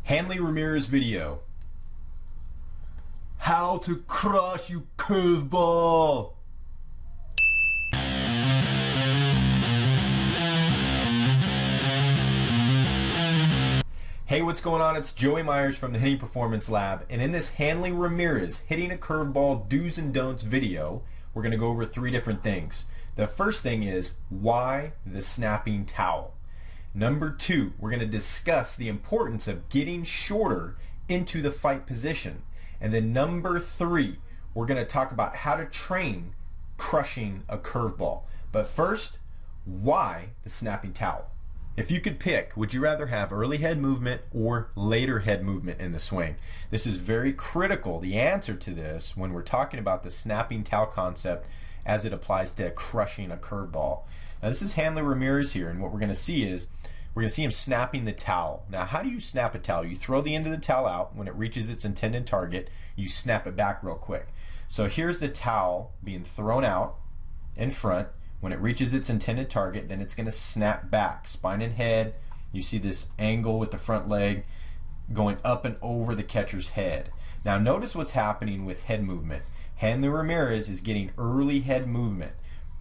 Hanley Ramirez video. How to crush you curveball. Hey, what's going on? It's Joey Myers from the Hitting Performance Lab, and in this Hanley Ramirez hitting a curveball do's and don'ts video, we're going to go over three different things. The first thing is why the snapping towel. Number two, we're going to discuss the importance of getting shorter into the fight position. And then number three, we're going to talk about how to train crushing a curveball. But first, why the snapping towel? If you could pick, would you rather have early head movement or later head movement in the swing? This is very critical, the answer to this, when we're talking about the snapping towel concept as it applies to crushing a curveball. Now this is Hanley Ramirez here, and what we're going to see is we're going to see him snapping the towel. Now how do you snap a towel? You throw the end of the towel out. When it reaches its intended target, you snap it back real quick. So here's the towel being thrown out in front. When it reaches its intended target, then it's going to snap back. Spine and head, you see this angle with the front leg going up and over the catcher's head. Now notice what's happening with head movement. Hanley Ramirez is getting early head movement.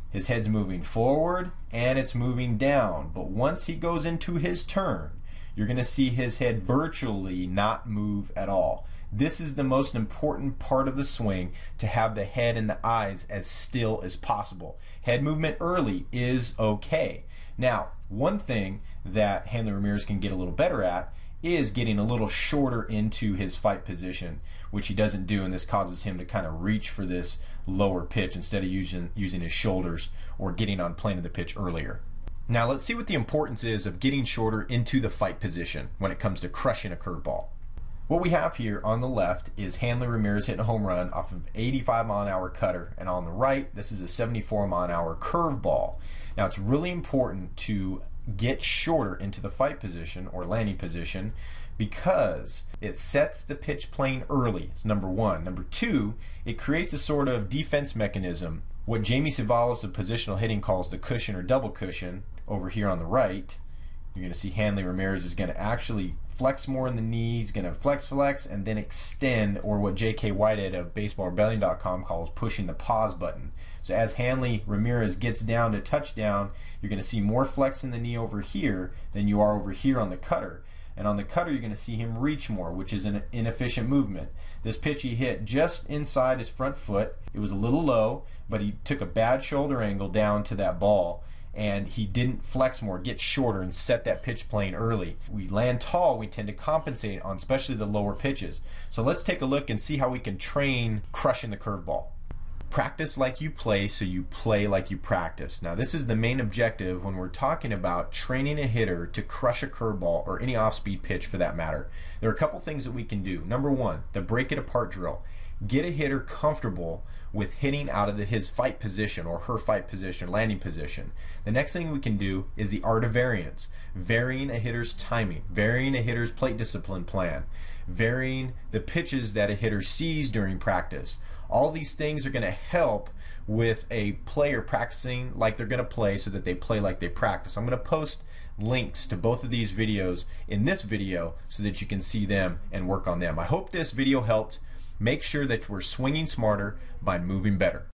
His head's moving forward and it's moving down, but once he goes into his turn, you're going to see his head virtually not move at all. This is the most important part of the swing, to have the head and the eyes as still as possible. Head movement early is okay. Now, one thing that Hanley Ramirez can get a little better at is getting a little shorter into his fight position, which he doesn't do, and this causes him to kind of reach for this lower pitch instead of using his shoulders or getting on plane of the pitch earlier. Now let's see what the importance is of getting shorter into the fight position when it comes to crushing a curveball. What we have here on the left is Hanley Ramirez hitting a home run off of 85-mile-an-hour cutter, and on the right this is a 74-mile-an-hour curveball. Now it's really important to get shorter into the fight position or landing position because it sets the pitch plane early. It's number one. Number two, it creates a sort of defense mechanism, what Jamie Cevallos of positional hitting calls the cushion or double cushion. Over here on the right, you're going to see Hanley Ramirez is going to actually flex more in the knee. He's going to flex and then extend, or what J.K. Whitehead of BaseballRebellion.com calls pushing the pause button. So as Hanley Ramirez gets down to touchdown, you're going to see more flex in the knee over here than you are over here on the cutter. And on the cutter, you're going to see him reach more, which is an inefficient movement. This pitch he hit just inside his front foot. It was a little low, but he took a bad shoulder angle down to that ball, and he didn't flex more, get shorter, and set that pitch plane early. We land tall, we tend to compensate on especially the lower pitches. So let's take a look and see how we can train crushing the curveball. Practice like you play, so you play like you practice. Now this is the main objective when we're talking about training a hitter to crush a curveball or any off-speed pitch for that matter. There are a couple things that we can do. Number one, the break it apart drill. Get a hitter comfortable with hitting out of his fight position or her fight position, landing position. The next thing we can do is the art of variance. Varying a hitter's timing, varying a hitter's plate discipline plan, varying the pitches that a hitter sees during practice. All these things are going to help with a player practicing like they're going to play, so that they play like they practice. I'm going to post links to both of these videos in this video so that you can see them and work on them. I hope this video helped. Make sure that we're swinging smarter by moving better.